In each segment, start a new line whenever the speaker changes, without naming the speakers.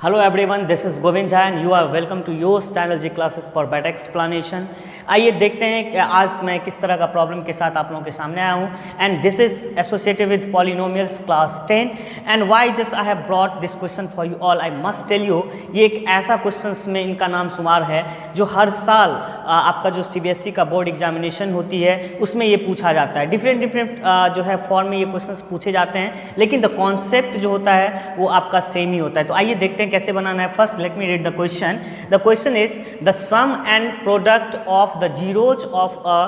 Hello everyone, this is Govind Jha and you are welcome to your channel G classes for better explanation. आइए देखते हैं कि आज मैं किस तरह का प्रॉब्लम के साथ आप लोगों के सामने आया हूँ। And this is associated with polynomials class 10 and why just I have brought this question for you all. I must tell you, ये एक ऐसा क्वेश्चन में इनका नाम शुमार है जो हर साल आपका जो CBSE का बोर्ड एग्जामिनेशन होती है उसमें ये पूछा जाता है। डिफरेंट जो है फॉर्म में ये क्वेश्चंस पूछे जाते हैं, लेकिन द कॉन्सेप्ट जो होता है वो आपका सेम ही होता है। तो आइए देखते हैं कैसे बनाना है। First let me read the question. The question is the sum and product of the zeros of a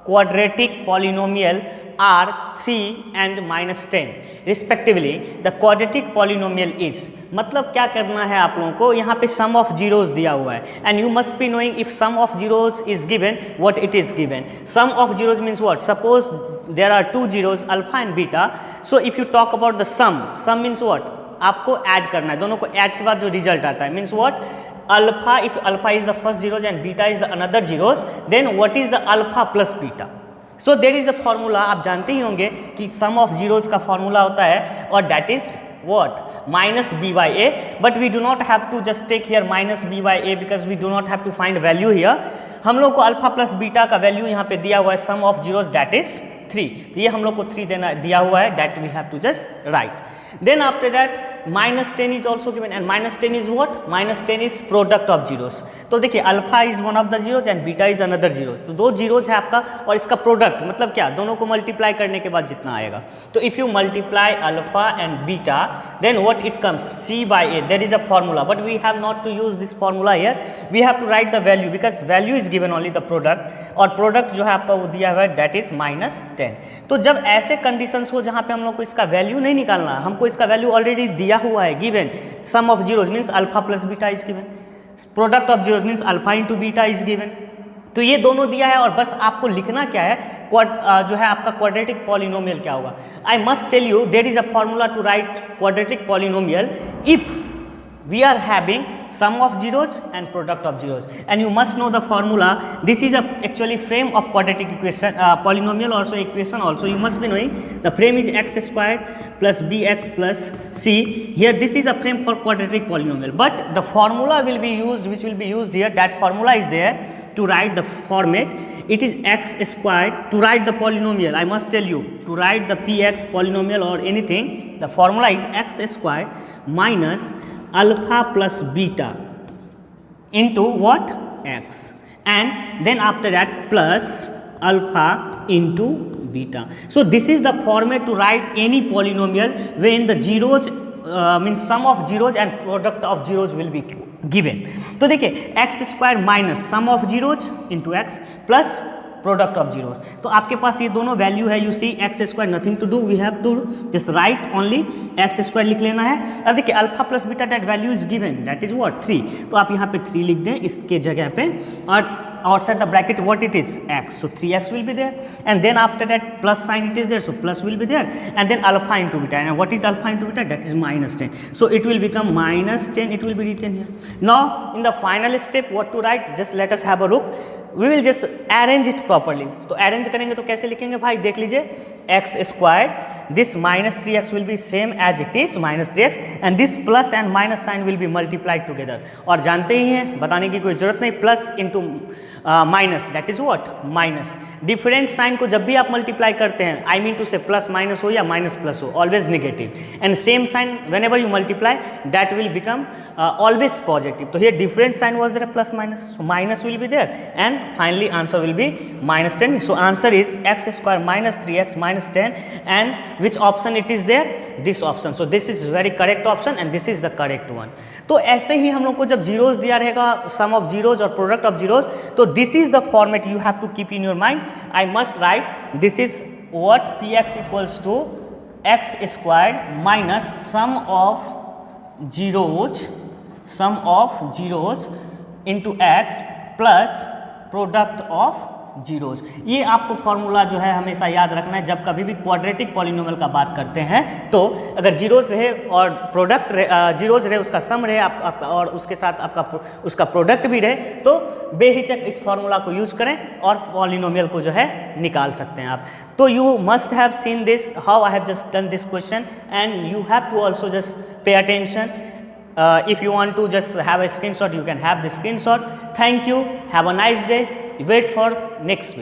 quadratic polynomial are 3 and -10 respectively. The quadratic polynomial is, मतलब क्या करना है आप लोगों को, यहाँ पे sum of zeros दिया हुआ है and you must be knowing if sum of zeros is given what it is given. Sum of zeros means what? Suppose there are two zeros alpha and beta. So if you talk about the sum means what? आपको add करना है, दोनों को add के बाद जो result आता है means what? Alpha, if alpha is the first zeros and beta is the another zeros, then what is the alpha plus beta? So there is a formula, आप जानते ही होंगे कि सम ऑफ जीरोज का formula होता है और that is what? Minus b by a. But we do not have to just take here minus b by a because we do not have to find value here. हम लोग को alpha plus beta का value यहाँ पे दिया हुआ है, sum of zeros that is 3। ये हम लोग को 3 देना दिया हुआ है, that we have to just write. Then after that -10 is also given and -10 is what? -10 is product of zeros. तो देखिए alpha is one of the zeros and beta is another zeros. तो दो जीरोज है आपका और इसका product मतलब क्या? दोनों को मल्टीप्लाई करने के बाद जितना आएगा। तो if you multiply alpha and beta then what it comes? C by A. There is a formula but we have not to use this formula here. We have to write the value because value is given only the product और product जो है आपका वो दिया हुआ है that is -10। तो जब ऐसे कंडीशंस हो जहाँ पे हम लोग को इसका वैल्यू नहीं निकालना, हमको इसका वैल्यू ऑलरेडी दिया हुआ है given, sum of zeros means alpha plus beta is given, product of zeros means alpha into beta is given. तो ये दोनों दिया है और बस आपको लिखना क्या है, जो है आपका क्वाड्रेटिक पॉलिनोमियल क्या होगा। I must tell you there is a formula to write quadratic polynomial if we are having sum of zeros and product of zeros and you must know the formula. This is a actually frame of quadratic equation, polynomial also equation also you must be knowing. The frame is x squared plus bx plus c. Here this is a frame for quadratic polynomial but the formula will be used, which will be used here, that formula is there to write the format. It is x squared. To write the polynomial I must tell you, to write the px polynomial or anything, the formula is x squared minus alpha plus beta into what? X, and then after that plus alpha into beta. So this is the format to write any polynomial when the zeros means sum of zeros and product of zeros will be given. तो देखिए x square minus sum of zeros into x plus product of zeros. तो आपके पास ये दोनों वैल्यू है, you see x square nothing to do, we have to just write only x square लिख लेना है। अब देखिए alpha plus beta that value is given that is what? 3। तो आप यहाँ पे 3 लिख दें इसके जगह पे और outside the bracket what it is? X. So 3x will be there and then after that plus sign it is there, so plus will be there and then alpha into beta, and what is alpha into beta? That is -10. So it will become -10, it will be written here. Now in the final step what to write? Just let us have a look. We will just arrange it properly. तो arrange करेंगे तो कैसे लिखेंगे भाई? देख लीजिए x squared, this -3x will be same as it is -3x and this plus and minus sign will be multiplied together. और जानते ही हैं, बताने की कोई जरूरत नहीं, plus into minus that is what? Minus. Different sign को जब भी आप मल्टीप्लाई करते हैं, आई मीन टू से प्लस माइनस हो या माइनस प्लस हो, always negative, and same sign whenever you multiply that will become always positive. तो here different sign was there plus minus, so minus will be there and finally answer will be -10. So answer is x square -3x -10 and which option it is there? This option. So this is very correct option and this is the correct one. तो ऐसे ही हम लोग को जब zeros दिया रहेगा, sum of zeros और product of zeros, तो this is the format you have to keep in your mind. I must write this is what? px equals to x squared minus sum of zeros into x plus product of zeros. ये आपको formula जो है हमेशा याद रखना है जब कभी भी क्वाड्रेटिक पॉलिनोमियल का बात करते हैं। तो अगर जीरोज रहे और प्रोडक्ट जीरोज रहे, उसका सम रहे और उसके साथ आपका उसका प्रोडक्ट भी रहे, तो बेहिचक इस फॉर्मूला को यूज करें और पॉलिनोमियल को जो है निकाल सकते हैं आप। तो you must have seen this how I have just done this question and you have to also just pay attention if you want to just have a screenshot, you can have the screenshot. Thank you, have a nice day, wait for next video.